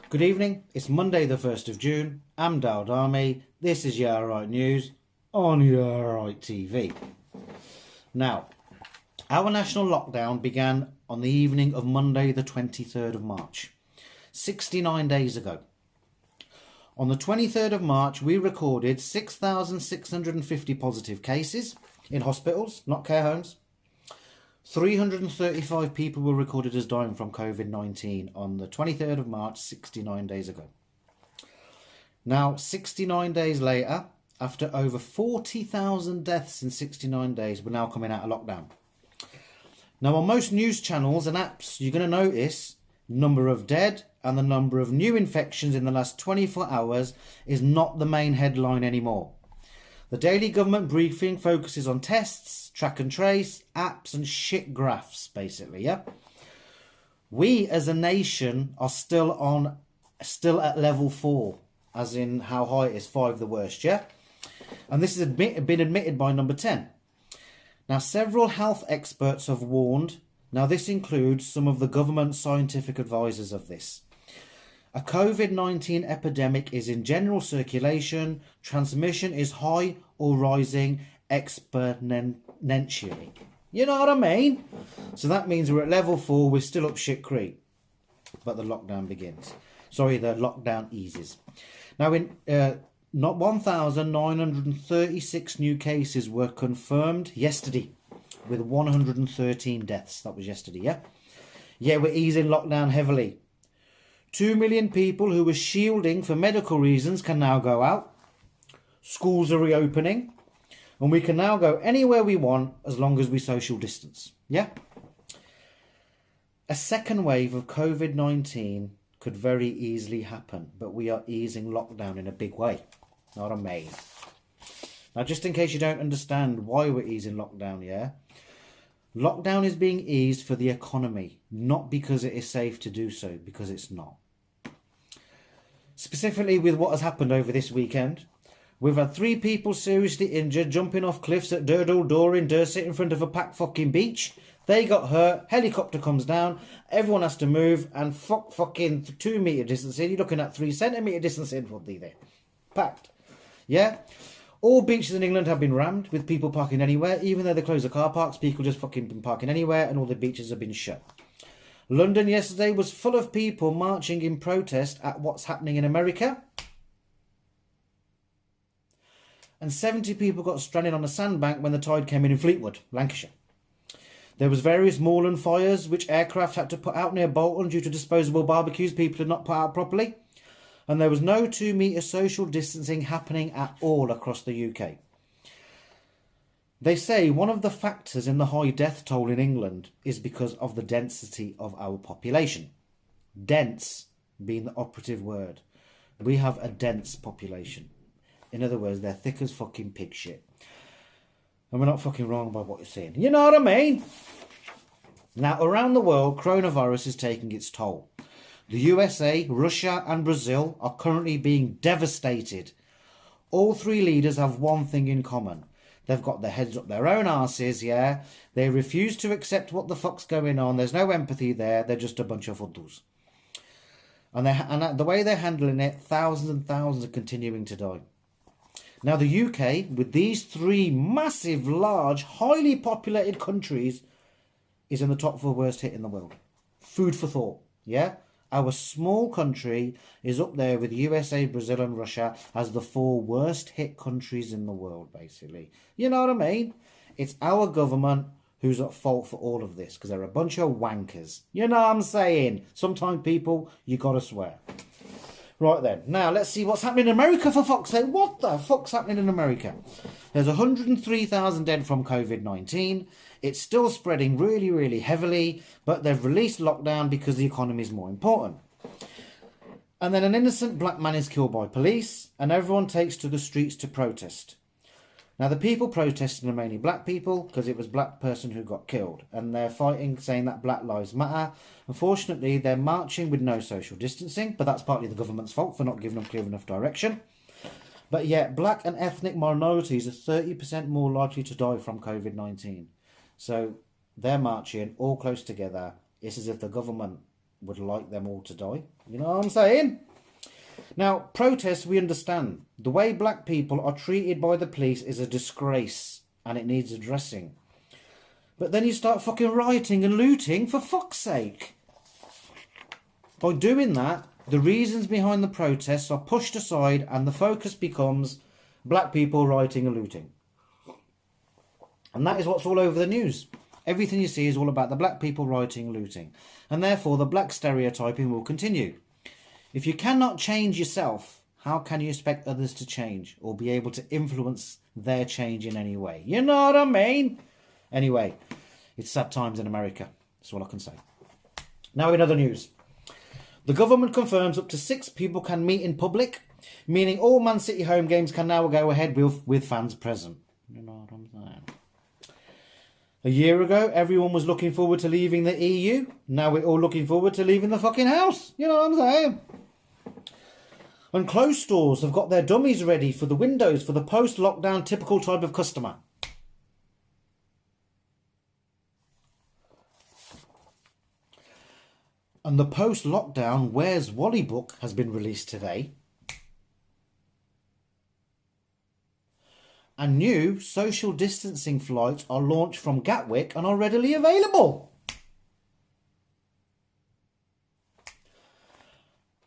Good evening, it's Monday the 1st of June, I'm Dowd Army, this is Your Right News on Your Right TV. Now, our national lockdown began on the evening of Monday the 23rd of March, 69 days ago. On the 23rd of March we recorded 6,650 positive cases in hospitals, not care homes. 335 people were recorded as dying from COVID-19 on the 23rd of March, 69 days ago. Now, 69 days later, after over 40,000 deaths in 69 days, we're now coming out of lockdown. Now, on most news channels and apps, you're going to notice number of dead and the number of new infections in the last 24 hours is not the main headline anymore. The daily government briefing focuses on tests, track and trace, apps and shit graphs, basically, yeah? We as a nation are still at level 4, as in how high it is, 5 the worst, yeah? And this has been admitted by number 10. Now, several health experts have warned, now this includes some of the government scientific advisors of this. A COVID-19 epidemic is in general circulation, transmission is high or rising exponentially. You know what I mean? So that means we're at level 4, we're still up shit creek. But the lockdown begins. Sorry, the lockdown eases. Now, in 1,936 new cases were confirmed yesterday, with 113 deaths. That was yesterday, yeah? Yeah, we're easing lockdown heavily. 2 million people who were shielding for medical reasons can now go out. Schools are reopening. And we can now go anywhere we want as long as we social distance. Yeah? A second wave of COVID-19 could very easily happen. But we are easing lockdown in a big way. Not a mean. Now, just in case you don't understand why we're easing lockdown, yeah? Lockdown is being eased for the economy. Not because it is safe to do so. Because it's not. Specifically with what has happened over this weekend, we've had 3 people seriously injured jumping off cliffs at Durdle Door in Dorset in front of a packed fucking beach. They got hurt, helicopter comes down, everyone has to move, and fucking 2 metre distancing, you're looking at 3 centimetre distancing, what they there? Packed. Yeah? All beaches in England have been rammed with people parking anywhere, even though they closed the car parks, people just fucking been parking anywhere, and all the beaches have been shut. London yesterday was full of people marching in protest at what's happening in America. And 70 people got stranded on a sandbank when the tide came in Fleetwood, Lancashire. There was various moorland fires which aircraft had to put out near Bolton due to disposable barbecues people had not put out properly. And there was no 2 metre social distancing happening at all across the UK. They say one of the factors in the high death toll in England is because of the density of our population. Dense being the operative word. We have a dense population. In other words, they're thick as fucking pig shit. And we're not fucking wrong by what you're saying. You know what I mean? Now, around the world, coronavirus is taking its toll. The USA, Russia and Brazil are currently being devastated. All 3 leaders have one thing in common. They've got their heads up their own arses, yeah? They refuse to accept what the fuck's going on. There's no empathy there. They're just a bunch of fuddles. And the way they're handling it, thousands and thousands are continuing to die. Now, the UK, with these 3 massive, large, highly populated countries, is in the top 4 worst hit in the world. Food for thought, yeah? Our small country is up there with USA, Brazil and Russia as the 4 worst hit countries in the world, basically. You know what I mean? It's our government who's at fault for all of this because they're a bunch of wankers. You know what I'm saying? Sometimes, people, you got to swear. Right then, now let's see what's happening in America, for fuck's sake. What the fuck's happening in America? There's 103,000 dead from COVID-19. It's still spreading really, really heavily, but they've released lockdown because the economy is more important. And then an innocent black man is killed by police, and everyone takes to the streets to protest. Now, the people protesting are mainly black people because it was a black person who got killed. And they're fighting, saying that Black Lives Matter. Unfortunately, they're marching with no social distancing, but that's partly the government's fault for not giving them clear enough direction. But yet, black and ethnic minorities are 30% more likely to die from COVID-19. So they're marching all close together. It's as if the government would like them all to die. You know what I'm saying? Now, protests, we understand. The way black people are treated by the police is a disgrace and it needs addressing. But then you start fucking rioting and looting, for fuck's sake. By doing that, the reasons behind the protests are pushed aside and the focus becomes black people rioting and looting. And that is what's all over the news. Everything you see is all about the black people rioting and looting. And therefore the black stereotyping will continue. If you cannot change yourself, how can you expect others to change or be able to influence their change in any way? You know what I mean? Anyway, it's sad times in America. That's all I can say. Now in other news. The government confirms up to 6 people can meet in public, meaning all Man City home games can now go ahead with fans present. You know what I'm saying? A year ago, everyone was looking forward to leaving the EU. Now we're all looking forward to leaving the fucking house. You know what I'm saying? And clothes stores have got their dummies ready for the windows for the post-lockdown typical type of customer. And the post-lockdown Where's Wally book has been released today. And new social distancing flights are launched from Gatwick and are readily available.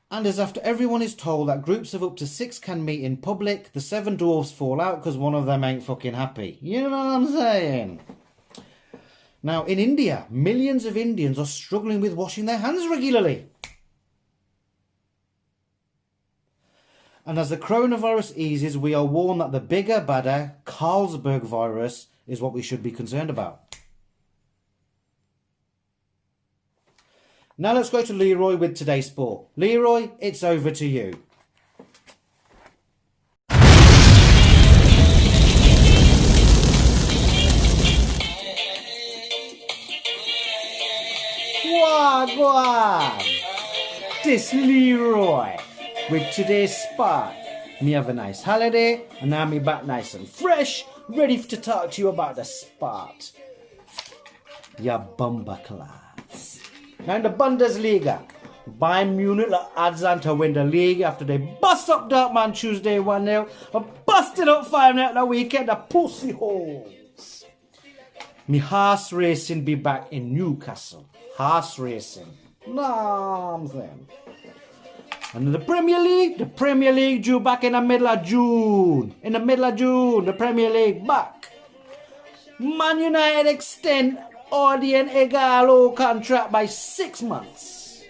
And as after everyone is told that groups of up to 6 can meet in public, the 7 dwarfs fall out because one of them ain't fucking happy. You know what I'm saying? Now, in India, millions of Indians are struggling with washing their hands regularly. And as the coronavirus eases, we are warned that the bigger, badder Carlsberg virus is what we should be concerned about. Now let's go to Leroy with today's sport. Leroy, it's over to you. Wagwan! This Leroy with today's spot. Me have a nice holiday and now me back nice and fresh, ready to talk to you about the spot. Ya Bumberclads. Now in the Bundesliga, Bayern Munich are odds on to win the league after they bust up Dortmund Tuesday 1-0 and busted up 5-0 the weekend, the pussy holes. Me horse racing be back in Newcastle. Horse racing. No, I'm saying. And the Premier League due back in the middle of June. In the middle of June, the Premier League back. Man United extend Odion Ighalo contract by 6 months.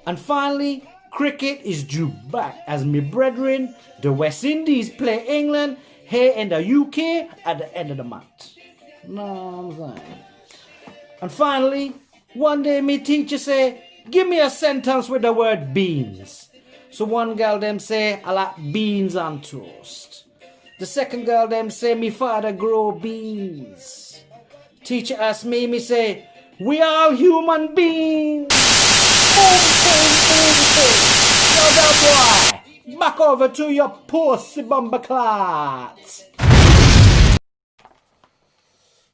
And finally, cricket is due back as my brethren, the West Indies play England here in the UK at the end of the month. No, I'm saying. And finally, one day me teacher say, give me a sentence with the word beans. So one girl them say, I like beans on toast. The second girl them say, me father grow beans. Teacher asked me say, we are human beings. Boom, boom, boom, boom. Now that boy, back over to your pussy Bumberclads.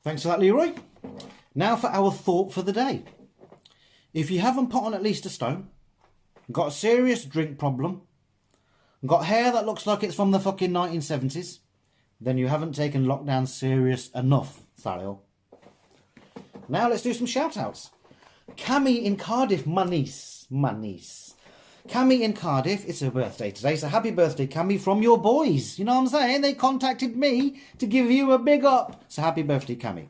Thanks for that, Leroy. Now for our thought for the day. If you haven't put on at least a stone, got a serious drink problem, got hair that looks like it's from the fucking 1970s, then you haven't taken lockdown serious enough, Thalil. Now let's do some shout-outs. Cammy in Cardiff, my niece. Cammy in Cardiff, it's her birthday today, so happy birthday, Cammy, from your boys. You know what I'm saying? They contacted me to give you a big up. So happy birthday, Cammy.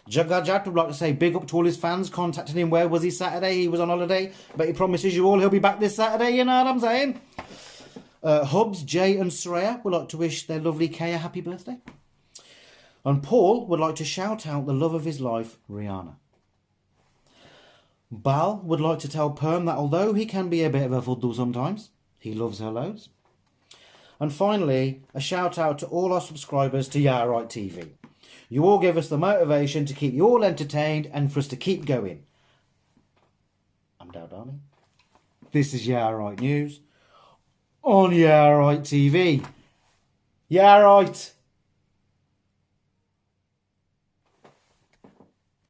Jagajat would like to say big up to all his fans. Contacted him, where was he Saturday? He was on holiday, but he promises you all he'll be back this Saturday, you know what I'm saying? Hubs, Jay and Sreya would like to wish their lovely Kay a happy birthday. And Paul would like to shout out the love of his life, Rihanna. Bal would like to tell Perm that although he can be a bit of a fuddle sometimes, he loves her loads. And finally, a shout out to all our subscribers to Yeah Right TV. You all give us the motivation to keep you all entertained and for us to keep going. I'm Dow Darling. This is Yeah Right News on Yeah Right TV. Yeah, right.